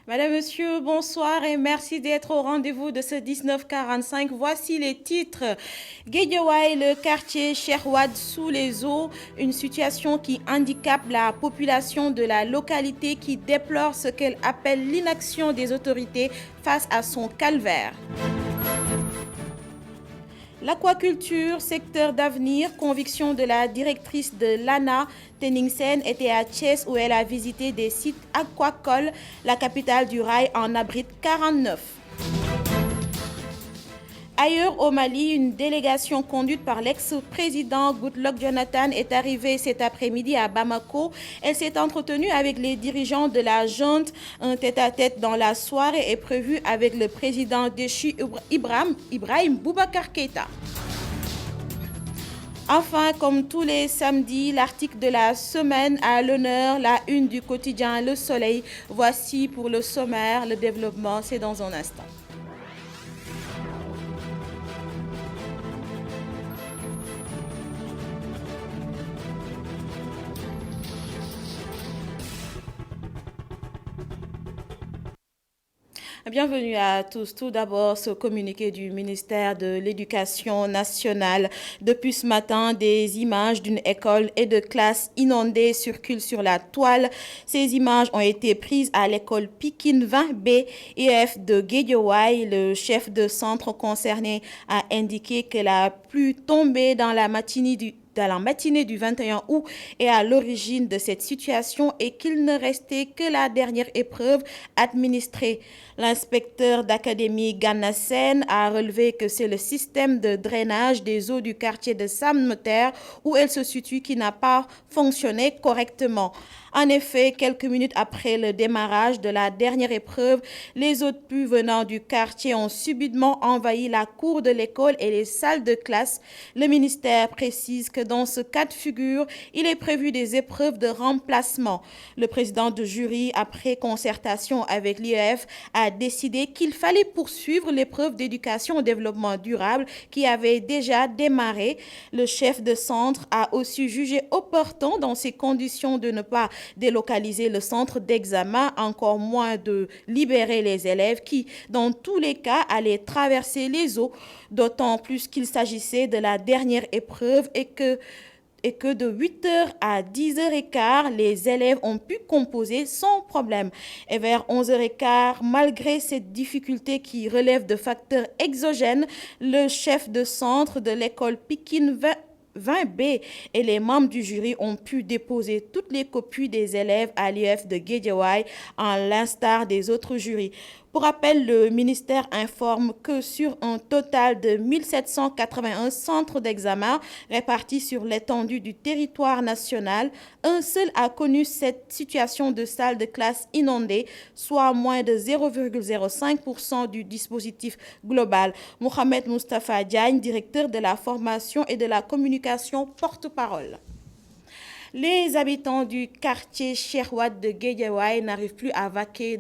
Madame, Monsieur, bonsoir et merci d'être au rendez-vous de ce 1945. Voici les titres. Guédiawaye, le quartier Cheikh Wade sous les eaux, une situation qui handicape la population de la localité qui déplore ce qu'elle appelle l'inaction des autorités face à son calvaire. L'aquaculture, secteur d'avenir, conviction de la directrice de l'ANA, Teningsen, était à Thiès où elle a visité des sites aquacoles. La capitale du rail en abrite 49. Ailleurs au Mali, une délégation conduite par l'ex-président Goodluck Jonathan est arrivée cet après-midi à Bamako. Elle s'est entretenue avec les dirigeants de la junte. Un tête-à-tête dans la soirée est prévu avec le président déchu Ibrahim Boubacar Keïta. Enfin, comme tous les samedis, l'article de la semaine à l'honneur, la une du quotidien Le Soleil. Voici pour le sommaire, le développement, c'est dans un instant. Bienvenue à tous. Tout d'abord, ce communiqué du ministère de l'Éducation nationale. Depuis ce matin, des images d'une école et de classes inondées circulent sur la toile. Ces images ont été prises à l'école Pikine 20B EF de Guédiawaye. Le chef de centre concerné a indiqué que la pluie tombée dans la matinée du 21 août est à l'origine de cette situation et qu'il ne restait que la dernière épreuve administrée. L'inspecteur d'académie Ganassen a relevé que c'est le système de drainage des eaux du quartier de Sam-Notaire où elle se situe qui n'a pas fonctionné correctement. En effet, quelques minutes après le démarrage de la dernière épreuve, les eaux de pluie venant du quartier ont subitement envahi la cour de l'école et les salles de classe. Le ministère précise que dans ce cas de figure, il est prévu des épreuves de remplacement. Le président de jury, après concertation avec l'IEF, a décidé qu'il fallait poursuivre l'épreuve d'éducation au développement durable qui avait déjà démarré. Le chef de centre a aussi jugé opportun dans ces conditions de ne pas délocaliser le centre d'examen, encore moins de libérer les élèves qui, dans tous les cas, allaient traverser les eaux, d'autant plus qu'il s'agissait de la dernière épreuve et que de 8h à 10h15, les élèves ont pu composer sans problème. Et vers 11h15, malgré cette difficulté qui relève de facteurs exogènes, le chef de centre de l'école Pikine 20B et les membres du jury ont pu déposer toutes les copies des élèves à l'IEF de Guédiawaye en l'instar des autres jurys. Pour rappel, le ministère informe que sur un total de 1781 centres d'examen répartis sur l'étendue du territoire national, un seul a connu cette situation de salle de classe inondée, soit moins de 0,05% du dispositif global. Mohamed Moustapha Diagne, directeur de la formation et de la communication, porte-parole. Les habitants du quartier Cheikh Wade de Guédiawaye n'arrivent plus à vaquer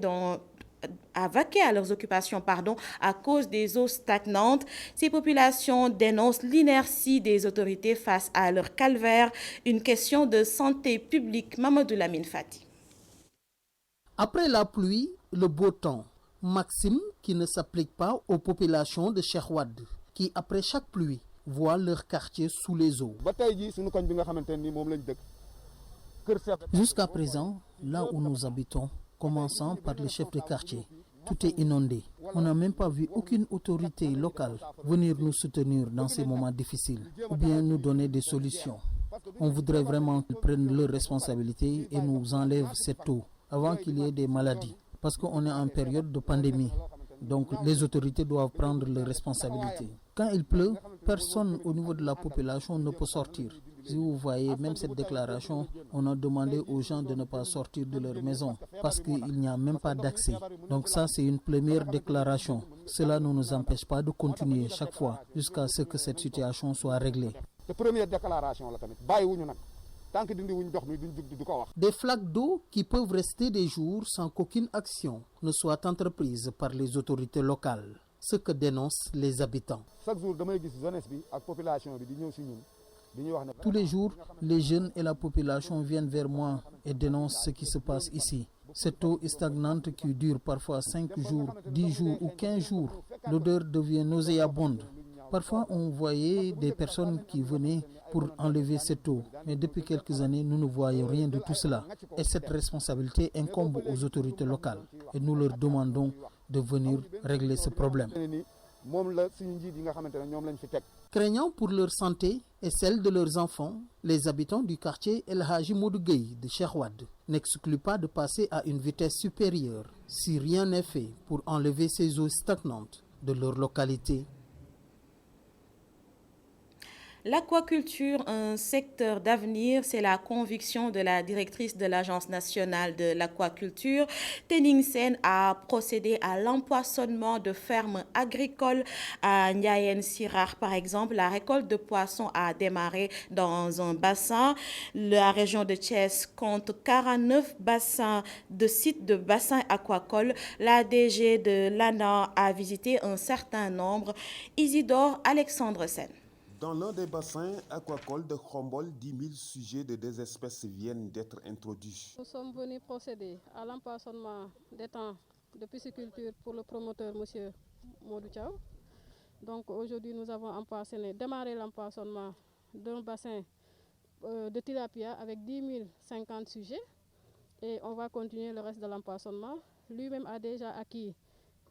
à leurs occupations à cause des eaux stagnantes. Ces populations dénoncent l'inertie des autorités face à leur calvaire, une question de santé publique. Mamadou Lamine Fati. Après la pluie, le beau temps. Maxime qui ne s'applique pas aux populations de Cheikh Wade, qui après chaque pluie voient leur quartier sous les eaux. Jusqu'à présent, là où nous habitons, commençant par le chef de quartier, tout est inondé. On n'a même pas vu aucune autorité locale venir nous soutenir dans ces moments difficiles ou bien nous donner des solutions. On voudrait vraiment qu'ils prennent leurs responsabilités et nous enlèvent cette eau avant qu'il y ait des maladies. Parce qu'on est en période de pandémie. Donc les autorités doivent prendre leurs responsabilités. Quand il pleut, personne au niveau de la population ne peut sortir. Si vous voyez, même cette déclaration, on a demandé aux gens de ne pas sortir de leur maison parce qu'il n'y a même pas d'accès. Donc ça, c'est une première déclaration. Cela ne nous empêche pas de continuer chaque fois jusqu'à ce que cette situation soit réglée. Des flaques d'eau qui peuvent rester des jours sans qu'aucune action ne soit entreprise par les autorités locales. Ce que dénoncent les habitants. Tous les jours, les jeunes et la population viennent vers moi et dénoncent ce qui se passe ici. Cette eau stagnante qui dure parfois 5 jours, 10 jours ou 15 jours, l'odeur devient nauséabonde. Parfois, on voyait des personnes qui venaient pour enlever cette eau. Mais depuis quelques années, nous ne voyons rien de tout cela. Et cette responsabilité incombe aux autorités locales. Et nous leur demandons de venir régler ce problème. Craignant pour leur santé et celle de leurs enfants, les habitants du quartier El Hadji Modou Gueye de Cheikh Wade n'excluent pas de passer à une vitesse supérieure si rien n'est fait pour enlever ces eaux stagnantes de leur localité. L'aquaculture, un secteur d'avenir, c'est la conviction de la directrice de l'Agence nationale de l'aquaculture. Tening Sène a procédé à l'empoisonnement de fermes agricoles à Ndiayène Sirar. Par exemple, la récolte de poissons a démarré dans un bassin. La région de Thiès compte 49 bassins de sites de bassins aquacoles. La DG de l'ANA a visité un certain nombre. Isidore Alexandre Sène. Dans l'un des bassins aquacoles de Khombol, 10 000 sujets de 2 espèces viennent d'être introduits. Nous sommes venus procéder à l'empoisonnement des temps de pisciculture pour le promoteur M. Modou Thiaw. Donc aujourd'hui, nous avons démarré l'empoisonnement d'un bassin de tilapia avec 10 050 sujets. Et on va continuer le reste de l'empoisonnement. Lui-même a déjà acquis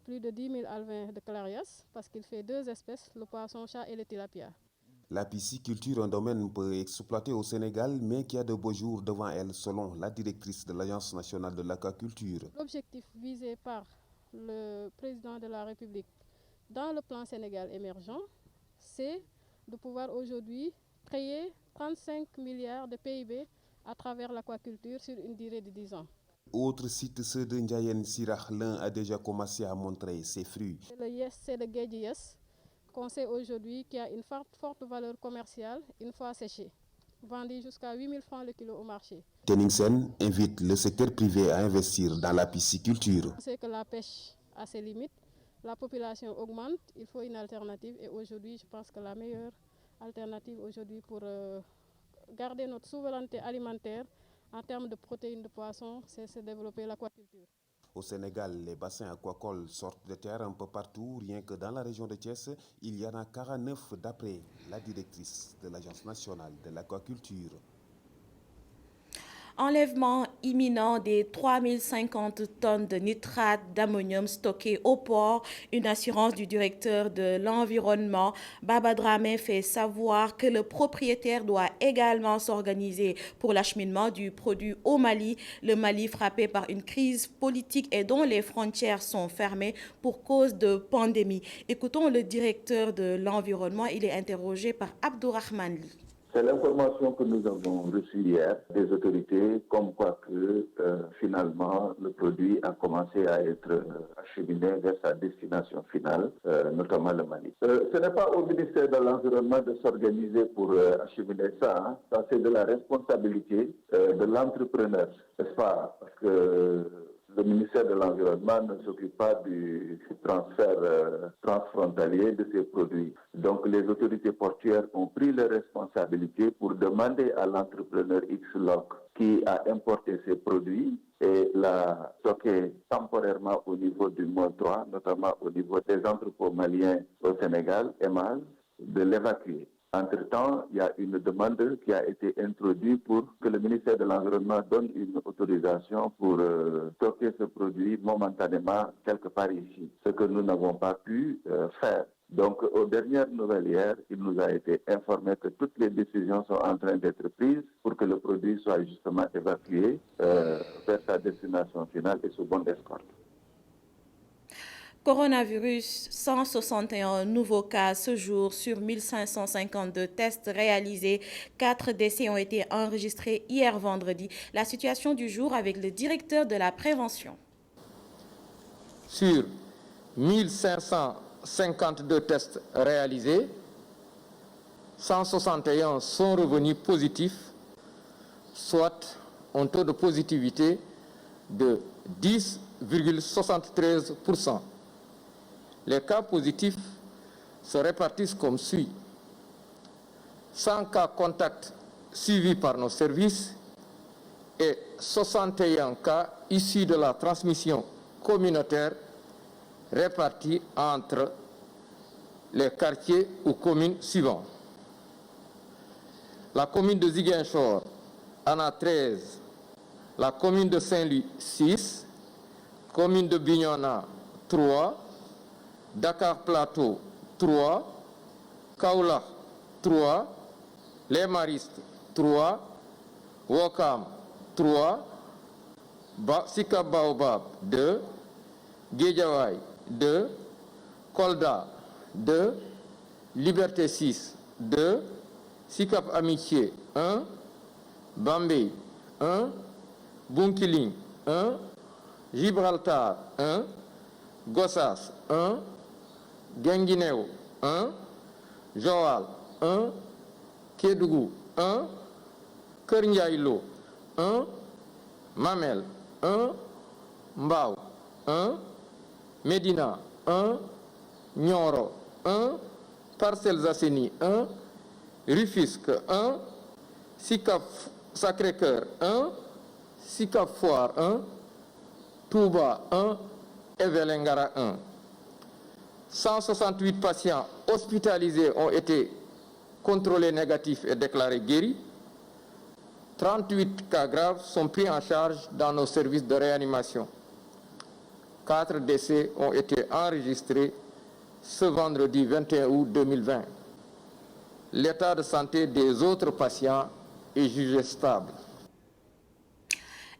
plus de 10 000 alevins de clarias parce qu'il fait 2 espèces, le poisson-chat et le tilapia. La pisciculture, un domaine peu exploité au Sénégal, mais qui a de beaux jours devant elle, selon la directrice de l'Agence nationale de l'aquaculture. L'objectif visé par le président de la République dans le plan Sénégal émergent, c'est de pouvoir aujourd'hui créer 35 milliards de PIB à travers l'aquaculture sur une durée de 10 ans. Autre site, ceux de Ndiayène Sirar, l'un a déjà commencé à montrer ses fruits. Le yes, c'est le Guédi yes, qu'on sait aujourd'hui qui a une forte valeur commerciale une fois séché, vendu jusqu'à 8 000 francs le kilo au marché. Tening Sène invite le secteur privé à investir dans la pisciculture. On sait que la pêche a ses limites, la population augmente, il faut une alternative et aujourd'hui je pense que la meilleure alternative aujourd'hui pour garder notre souveraineté alimentaire en termes de protéines de poisson, c'est de développer l'aquaculture. Au Sénégal, les bassins aquacoles sortent de terre un peu partout. Rien que dans la région de Thiès, il y en a 49 d'après la directrice de l'Agence nationale de l'aquaculture. Enlèvement imminent des 3050 tonnes de nitrate d'ammonium stockées au port. Une assurance du directeur de l'environnement, Baba Dramé, fait savoir que le propriétaire doit également s'organiser pour l'acheminement du produit au Mali. Le Mali frappé par une crise politique et dont les frontières sont fermées pour cause de pandémie. Écoutons le directeur de l'environnement. Il est interrogé par Abdourahman Li. C'est l'information que nous avons reçue hier des autorités, comme quoi que finalement le produit a commencé à être acheminé vers sa destination finale, notamment le Mali. Ce n'est pas au ministère de l'Environnement de s'organiser pour acheminer ça. Hein. Ça, c'est de la responsabilité de l'entrepreneur, n'est-ce pas? Parce que le ministère de l'Environnement ne s'occupe pas du transfert transfrontalier de ces produits. Donc les autorités portuaires ont pris les responsabilités pour demander à l'entrepreneur X-Loc qui a importé ces produits et l'a stocké temporairement au niveau du Mont 3, notamment au niveau des entrepôts maliens au Sénégal, EMAS, de l'évacuer. Entre-temps, il y a une demande qui a été introduite pour que le ministère de l'Environnement donne une autorisation pour stocker ce produit momentanément quelque part ici, ce que nous n'avons pas pu faire. Donc, aux dernières nouvelles hier, il nous a été informé que toutes les décisions sont en train d'être prises pour que le produit soit justement évacué vers sa destination finale et sous bonne escorte. Coronavirus, 161 nouveaux cas ce jour sur 1552 tests réalisés. 4 décès ont été enregistrés hier vendredi. La situation du jour avec le directeur de la prévention. Sur 1552 tests réalisés, 161 sont revenus positifs, soit un taux de positivité de 10,73%. Les cas positifs se répartissent comme suit. 100 cas contacts suivis par nos services et 61 cas issus de la transmission communautaire répartis entre les quartiers ou communes suivants. La commune de Ziguinchor en a 13, la commune de Saint-Louis 6, commune de Bignona 3, Dakar Plateau 3, Kaolack 3, Les Maristes 3, Ouakam 3, Sicap Baobab 2, Guédiawaye 2, Kolda 2, Liberté 6 2, Sicap Amitié 1, Bambey 1, Bunkiling 1, Gibraltar 1, Gossas 1, Guinguinéo 1, Joal 1, Kédougou 1, Keur Ndiaye Lo 1, Mamel 1, Mbao 1, Médina 1, Nioro 1, Parcelles Assainies 1, Rufisque 1, Sicap Sacré-Cœur 1, Sicap Foire 1, Touba 1 et Vélingara 1. 168 patients hospitalisés ont été contrôlés négatifs et déclarés guéris. 38 cas graves sont pris en charge dans nos services de réanimation. 4 décès ont été enregistrés ce vendredi 21 août 2020. L'état de santé des autres patients est jugé stable.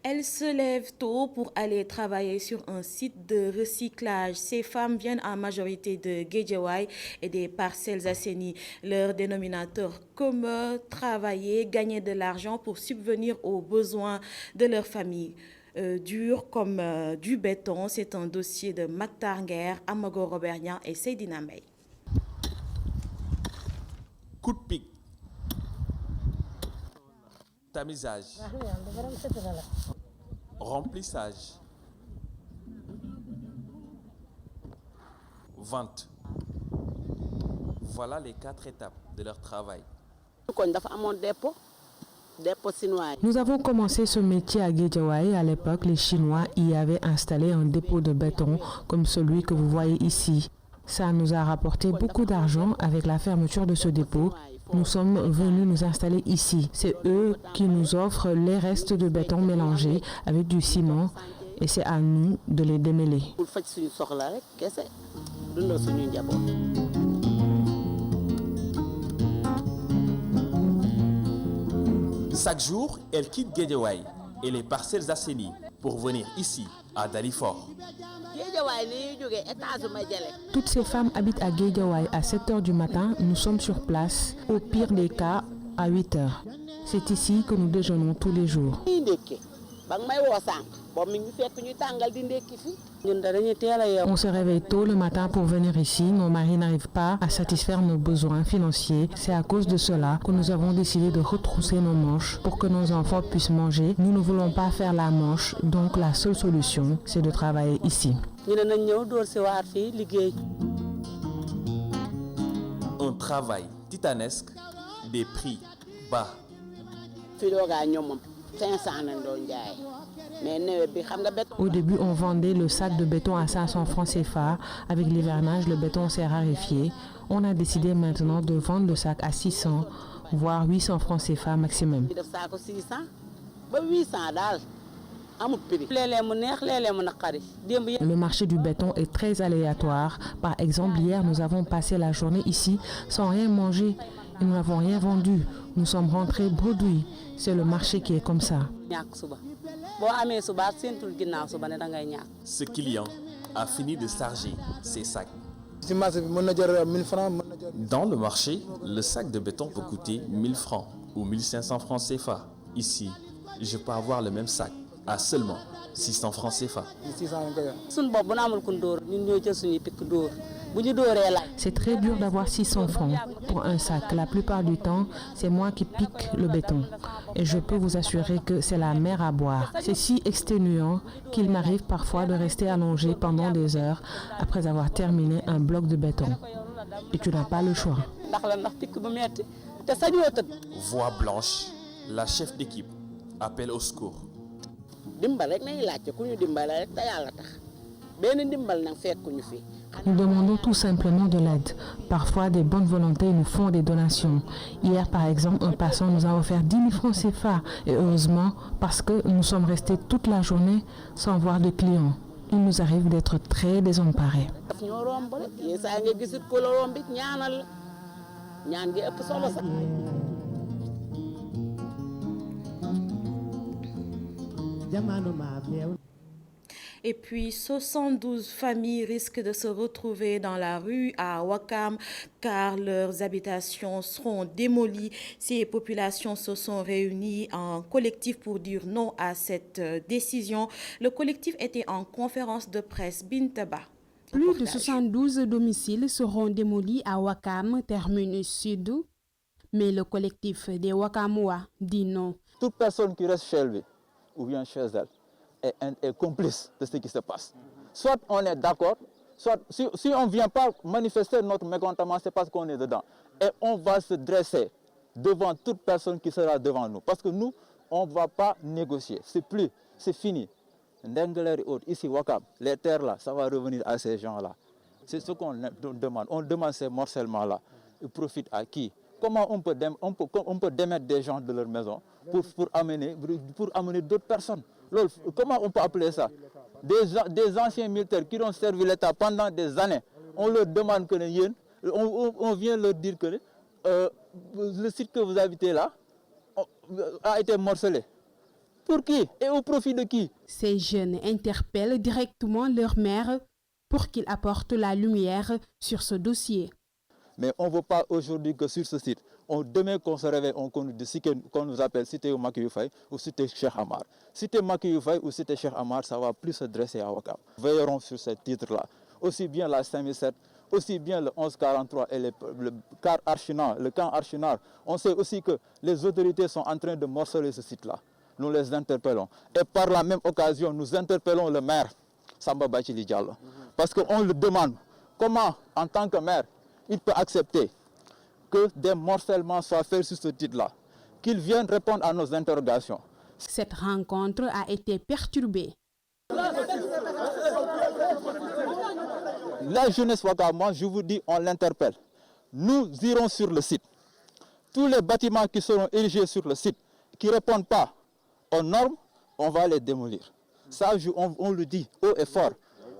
Elles se lèvent tôt pour aller travailler sur un site de recyclage. Ces femmes viennent en majorité de Guédiawaye et des Parcelles Assainies. Leur dénominateur commun, travailler, gagner de l'argent pour subvenir aux besoins de leur famille. Dur comme du béton, c'est un dossier de Mactar Nguer, Amago Robertien et Seydina Mey. Coup de pic, tamisage, remplissage, vente. Voilà les 4 étapes de leur travail. Nous avons commencé ce métier à Guédiawaye. À l'époque, les Chinois y avaient installé un dépôt de béton comme celui que vous voyez ici. Ça nous a rapporté beaucoup d'argent. Avec la fermeture de ce dépôt, nous sommes venus nous installer ici. C'est eux qui nous offrent les restes de béton mélangés avec du ciment et c'est à nous de les démêler. Chaque jour, elles quittent Guédiawaye et les Parcelles Assainies pour venir ici, à Dalifort. Toutes ces femmes habitent à Guédiawaye à 7 h du matin. Nous sommes sur place, au pire des cas, à 8 h. C'est ici que nous déjeunons tous les jours. On se réveille tôt le matin pour venir ici. Nos maris n'arrivent pas à satisfaire nos besoins financiers. C'est à cause de cela que nous avons décidé de retrousser nos manches pour que nos enfants puissent manger. Nous ne voulons pas faire la manche, donc la seule solution, c'est de travailler ici. Un travail titanesque, des prix bas. Au début, on vendait le sac de béton à 500 francs CFA. Avec l'hivernage, le béton s'est raréfié. On a décidé maintenant de vendre le sac à 600, voire 800 francs CFA maximum. Le marché du béton est très aléatoire. Par exemple, hier, nous avons passé la journée ici sans rien manger et nous n'avons rien vendu. Nous sommes rentrés bredouilles. C'est le marché qui est comme ça. Ce client a fini de charger ses sacs. Dans le marché, le sac de béton peut coûter 1000 francs ou 1500 francs CFA. Ici, je peux avoir le même sac à seulement 600 francs CFA. C'est très dur d'avoir 600 francs pour un sac. La plupart du temps, c'est moi qui pique le béton. Et je peux vous assurer que c'est la mer à boire. C'est si exténuant qu'il m'arrive parfois de rester allongé pendant des heures après avoir terminé un bloc de béton. Et tu n'as pas le choix. Voix blanche, la chef d'équipe appelle au secours. Nous demandons tout simplement de l'aide. Parfois, des bonnes volontés nous font des donations. Hier, par exemple, un passant nous a offert 10 000 francs CFA. Et heureusement, parce que nous sommes restés toute la journée sans voir de clients. Il nous arrive d'être très désemparés. Et puis, 72 familles risquent de se retrouver dans la rue à Ouakam car leurs habitations seront démolies. Ces populations se sont réunies en collectif pour dire non à cette décision. Le collectif était en conférence de presse. Bintaba. Plus de 72 domiciles seront démolis à Ouakam, terminus sud. Mais le collectif des Ouakamois dit non. Toute personne qui reste chez lui ou bien chez elle est complice de ce qui se passe. Soit on est d'accord, soit si on ne vient pas manifester notre mécontentement, c'est parce qu'on est dedans. Et on va se dresser devant toute personne qui sera devant nous. Parce que nous, on ne va pas négocier. C'est fini. Ndengler et autres, ici, Ouakam, les terres là, ça va revenir à ces gens-là. C'est ce qu'on demande. On demande ces morcellements-là. Ils profitent à qui? Comment on peut démettre des gens de leur maison pour amener d'autres personnes? Comment on peut appeler ça? Des anciens militaires qui ont servi l'État pendant des années, on leur demande que on vient leur dire que le site que vous habitez là a été morcelé. Pour qui et au profit de qui? Ces jeunes interpellent directement leur maire pour qu'il apporte la lumière sur ce dossier. Mais on ne veut pas aujourd'hui que sur ce site, demain qu'on se réveille, qu'on nous appelle cité Macky Faye ou cité Cheikh Amar. Cité Macky Faye ou cité Cheikh Amar, ça ne va plus se dresser à Ouakam. Veillerons sur ce titre-là. Aussi bien la 5007, aussi bien le 1143 et le camp Archinard. On sait aussi que les autorités sont en train de morceler ce site-là. Nous les interpellons. Et par la même occasion, nous interpellons le maire, Samba Bachili Diallo. Parce qu'on le demande, comment, en tant que maire, il peut accepter que des morcellements soient faits sur ce titre-là, qu'il vienne répondre à nos interrogations. Cette rencontre a été perturbée. La jeunesse Ouakamoise, je vous dis, on l'interpelle. Nous irons sur le site. Tous les bâtiments qui seront érigés sur le site, qui ne répondent pas aux normes, on va les démolir. Ça, on le dit haut et fort.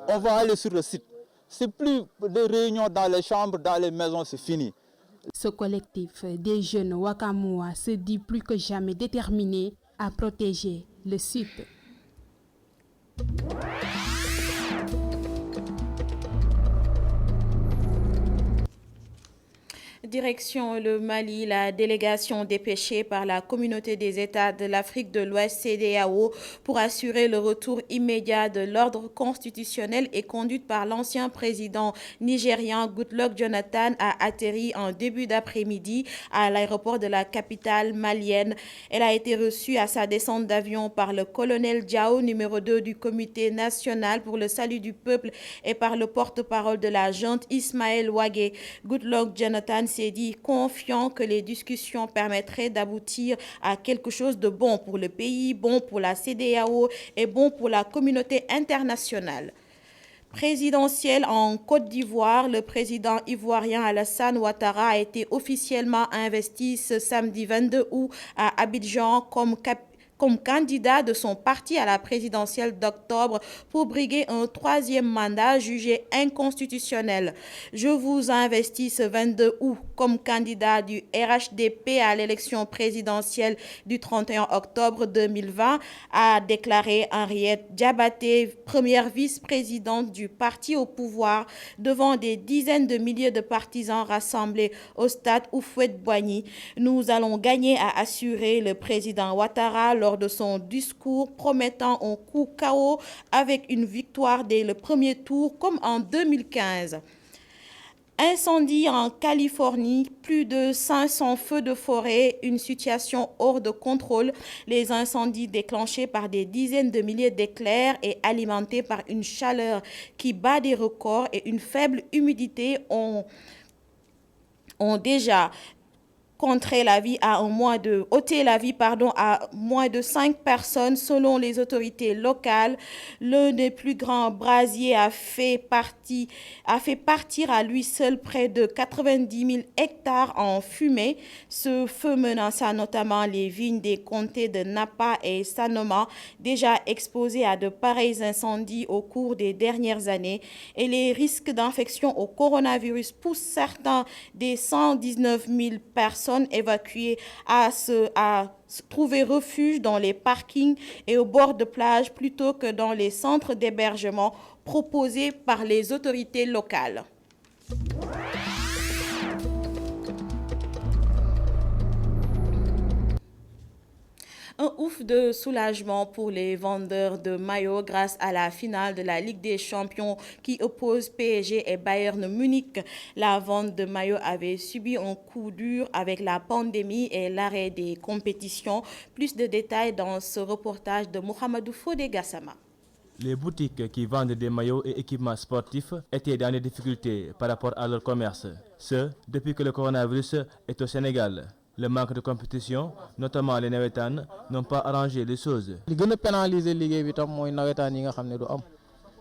On va aller sur le site. C'est plus des réunions dans les chambres, dans les maisons, c'est fini. Ce collectif des jeunes Ouakamois se dit plus que jamais déterminé à protéger le site. Direction le Mali, la délégation dépêchée par la communauté des États de l'Afrique de l'Ouest CEDEAO pour assurer le retour immédiat de l'ordre constitutionnel et conduite par l'ancien président nigérian Goodluck Jonathan a atterri en début d'après-midi à l'aéroport de la capitale malienne. Elle a été reçue à sa descente d'avion par le colonel Diao, numéro 2 du comité national pour le salut du peuple, et par le porte-parole de la junte Ismaël Ouagé. Goodluck Jonathan s'est dit confiant que les discussions permettraient d'aboutir à quelque chose de bon pour le pays, bon pour la CEDEAO et bon pour la communauté internationale. Présidentielle en Côte d'Ivoire, le président ivoirien Alassane Ouattara a été officiellement investi ce samedi 22 août à Abidjan comme candidat de son parti à la présidentielle d'octobre pour briguer un troisième mandat jugé inconstitutionnel. Je vous investis ce 22 août comme candidat du RHDP à l'élection présidentielle du 31 octobre 2020, a déclaré Henriette Diabaté, première vice-présidente du parti au pouvoir, devant des dizaines de milliers de partisans rassemblés au stade Houphouët-Boigny. Nous allons gagner, a assuré le président Ouattara lors de son discours promettant un coup KO avec une victoire dès le premier tour comme en 2015. Incendie en Californie, plus de 500 feux de forêt, une situation hors de contrôle. Les incendies déclenchés par des dizaines de milliers d'éclairs et alimentés par une chaleur qui bat des records et une faible humidité ont déjà ôter la vie à moins de 5 personnes selon les autorités locales. L'un des plus grands brasiers a fait partir à lui seul près de 90 000 hectares en fumée. Ce feu menaça notamment les vignes des comtés de Napa et Sanoma, déjà exposés à de pareils incendies au cours des dernières années. Et les risques d'infection au coronavirus poussent certains des 119 000 personnes évacuées à trouver refuge dans les parkings et au bord de plage plutôt que dans les centres d'hébergement proposés par les autorités locales. Un ouf de soulagement pour les vendeurs de maillots grâce à la finale de la Ligue des Champions qui oppose PSG et Bayern Munich. La vente de maillots avait subi un coup dur avec la pandémie et l'arrêt des compétitions. Plus de détails dans ce reportage de Mohamedou Fodé Gassama. Les boutiques qui vendent des maillots et équipements sportifs étaient dans des difficultés par rapport à leur commerce. Ce, depuis que le coronavirus est au Sénégal. Le manque de compétition, notamment les navétanes, n'ont pas arrangé les choses. Ce qui pénalise liggéey bi tam moy nawetaan yi nga xamné du am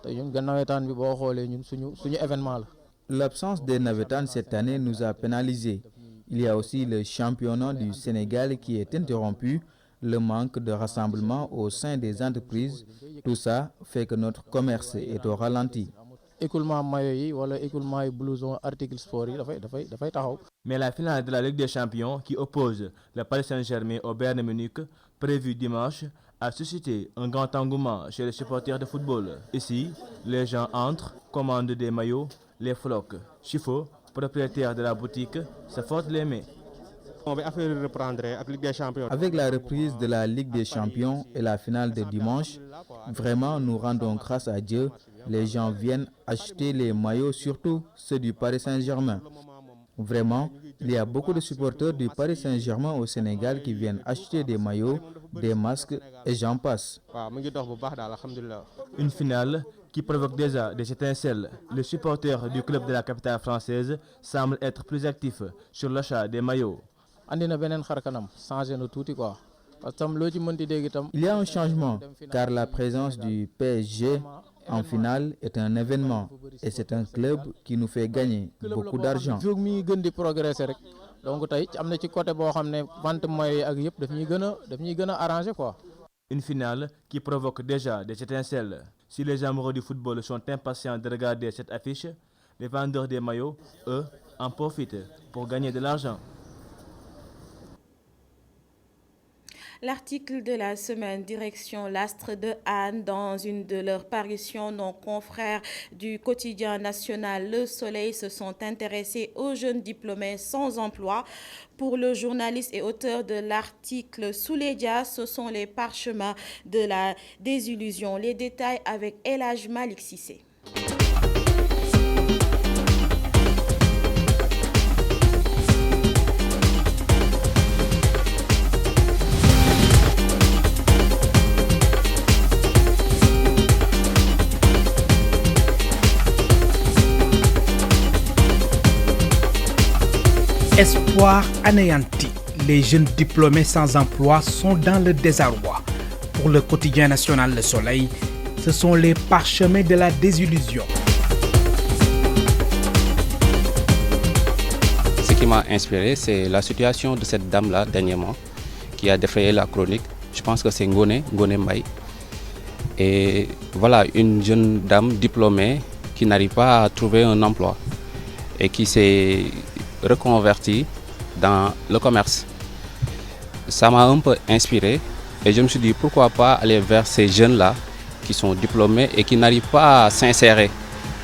té ñun gan nawetaan bi bo xolé ñun suñu événement la. L'absence des navétanes cette année nous a pénalisés. Il y a aussi le championnat du Sénégal qui est interrompu, le manque de rassemblement au sein des entreprises. Tout ça fait que notre commerce est au ralenti. Écoulement maillot yi wala écoulement yi blouson article sport yi dafay taxaw. Mais la finale de la Ligue des Champions qui oppose le Paris Saint-Germain au Bayern Munich, prévue dimanche, a suscité un grand engouement chez les supporters de football. Ici, les gens entrent, commandent des maillots, les floquent. Chifo, propriétaire de la boutique, se frotte les mains. Avec la reprise de la Ligue des Champions et la finale de dimanche, vraiment nous rendons grâce à Dieu. Les gens viennent acheter les maillots, surtout ceux du Paris Saint-Germain. Vraiment, il y a beaucoup de supporters du Paris Saint-Germain au Sénégal qui viennent acheter des maillots, des masques et j'en passe. Une finale qui provoque déjà des étincelles. Les supporters du club de la capitale française semblent être plus actifs sur l'achat des maillots. Il y a un changement car la présence du PSG en finale est un événement et c'est un club qui nous fait gagner beaucoup d'argent. Une finale qui provoque déjà des étincelles. Si les amoureux du football sont impatients de regarder cette affiche, les vendeurs des maillots, eux, en profitent pour gagner de l'argent. L'article de la semaine, direction l'Astre de Anne, dans une de leurs parutions, nos confrères du quotidien national Le Soleil se sont intéressés aux jeunes diplômés sans emploi. Pour le journaliste et auteur de l'article Souledia, ce sont les parchemins de la désillusion. Les détails avec El Hadj Malick Cissé. Espoir anéanti, les jeunes diplômés sans emploi sont dans le désarroi. Pour le quotidien national Le Soleil, ce sont les parchemins de la désillusion. Ce qui m'a inspiré, c'est la situation de cette dame-là dernièrement, qui a défrayé la chronique. Je pense que c'est Ngone Mbaye. Et voilà, une jeune dame diplômée qui n'arrive pas à trouver un emploi et qui s'est reconverti dans le commerce. Ça m'a un peu inspiré et je me suis dit pourquoi pas aller vers ces jeunes-là qui sont diplômés et qui n'arrivent pas à s'insérer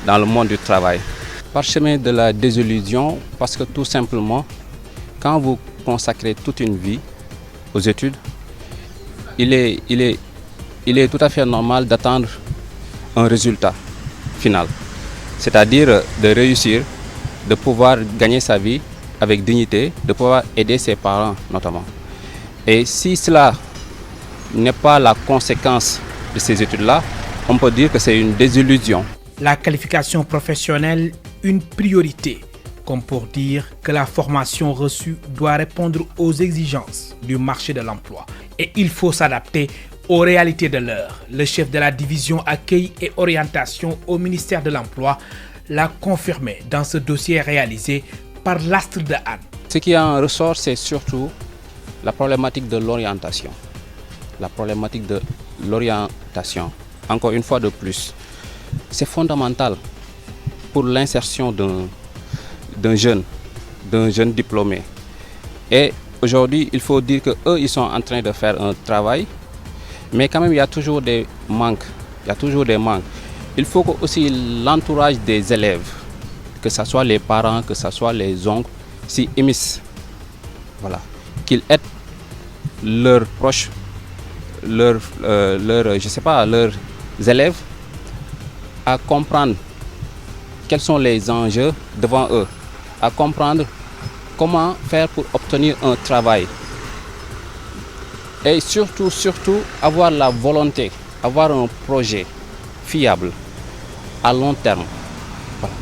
dans le monde du travail. Parchemin de la désillusion parce que tout simplement, quand vous consacrez toute une vie aux études, il est tout à fait normal d'attendre un résultat final, c'est-à-dire de réussir, de pouvoir gagner sa vie avec dignité, de pouvoir aider ses parents notamment. Et si cela n'est pas la conséquence de ces études-là, on peut dire que c'est une désillusion. La qualification professionnelle, une priorité. comme pour dire que la formation reçue doit répondre aux exigences du marché de l'emploi. Et il faut s'adapter aux réalités de l'heure. Le chef de la division accueil et orientation au ministère de l'Emploi l'a confirmé dans ce dossier réalisé par l'Astre de Anne. Ce qui en ressort, c'est surtout la problématique de l'orientation. La problématique de l'orientation, encore une fois de plus, c'est fondamental pour l'insertion d'un jeune diplômé. Et aujourd'hui, il faut dire qu'eux, ils sont en train de faire un travail, mais quand même, il y a toujours des manques. Il faut que aussi l'entourage des élèves, que ce soit les parents, que ce soit les oncles, s'y immiscent. Voilà. Qu'ils aident leurs proches, leurs élèves à comprendre quels sont les enjeux devant eux, à comprendre comment faire pour obtenir un travail. Et surtout, avoir la volonté, avoir un projet fiable à long terme. Voilà.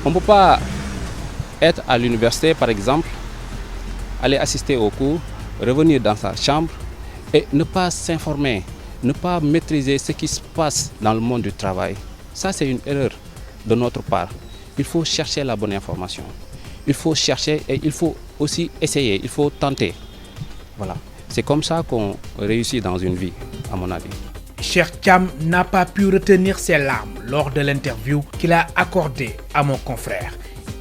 On ne peut pas être à l'université, par exemple, aller assister aux cours, revenir dans sa chambre et ne pas s'informer, ne pas maîtriser ce qui se passe dans le monde du travail. Ça, c'est une erreur de notre part. Il faut chercher la bonne information. Il faut chercher et il faut aussi essayer, il faut tenter. Voilà. C'est comme ça qu'on réussit dans une vie, à mon avis. Cheikh Thiam n'a pas pu retenir ses larmes lors de l'interview qu'il a accordée à mon confrère.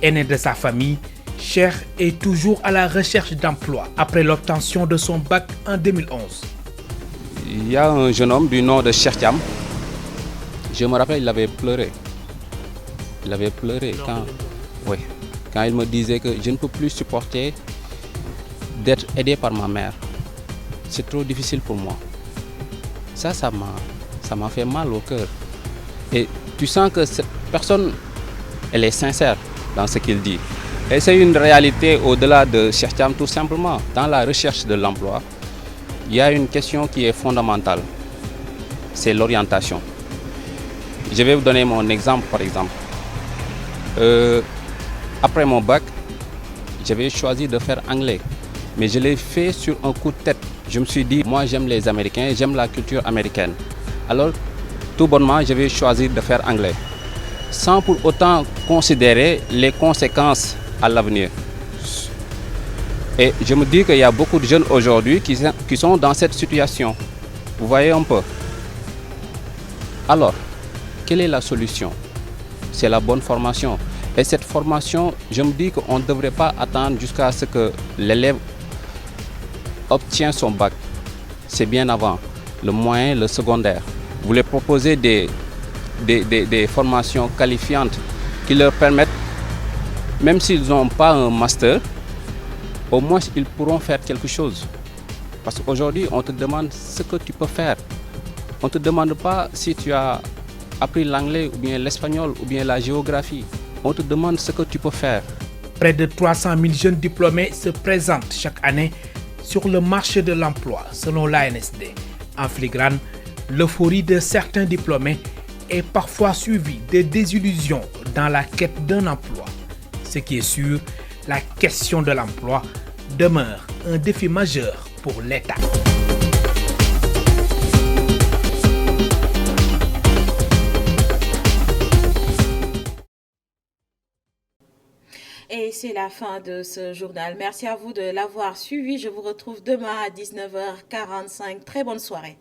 Aîné de sa famille, Cheikh est toujours à la recherche d'emploi après l'obtention de son bac en 2011. Il y a un jeune homme du nom de Cheikh Thiam. Je me rappelle, il avait pleuré. Il avait pleuré quand il me disait que je ne peux plus supporter d'être aidé par ma mère. C'est trop difficile pour moi. Ça m'a fait mal au cœur. Et tu sens que cette personne, elle est sincère dans ce qu'il dit. Et c'est une réalité au-delà de Cheikh Thiam, tout simplement. Dans la recherche de l'emploi, il y a une question qui est fondamentale. C'est l'orientation. Je vais vous donner mon exemple, par exemple. Après mon bac, j'avais choisi de faire anglais. Mais je l'ai fait sur un coup de tête. Je me suis dit, moi j'aime les Américains, j'aime la culture américaine. Alors, tout bonnement, je vais choisir de faire anglais. Sans pour autant considérer les conséquences à l'avenir. Et je me dis qu'il y a beaucoup de jeunes aujourd'hui qui sont dans cette situation. Vous voyez un peu. Alors, quelle est la solution? C'est la bonne formation. Et cette formation, je me dis qu'on ne devrait pas attendre jusqu'à ce que l'élève obtient son bac. C'est bien avant, le moyen, le secondaire. Vous leur proposez des formations qualifiantes qui leur permettent, même s'ils n'ont pas un master, au moins ils pourront faire quelque chose. Parce qu'aujourd'hui, on te demande ce que tu peux faire. On ne te demande pas si tu as appris l'anglais ou bien l'espagnol ou bien la géographie. On te demande ce que tu peux faire. Près de 300 000 jeunes diplômés se présentent chaque année sur le marché de l'emploi, selon l'ANSD. En filigrane, l'euphorie de certains diplômés est parfois suivie de désillusions dans la quête d'un emploi. Ce qui est sûr, la question de l'emploi demeure un défi majeur pour l'État. Et c'est la fin de ce journal. Merci à vous de l'avoir suivi. Je vous retrouve demain à 19h45. Très bonne soirée.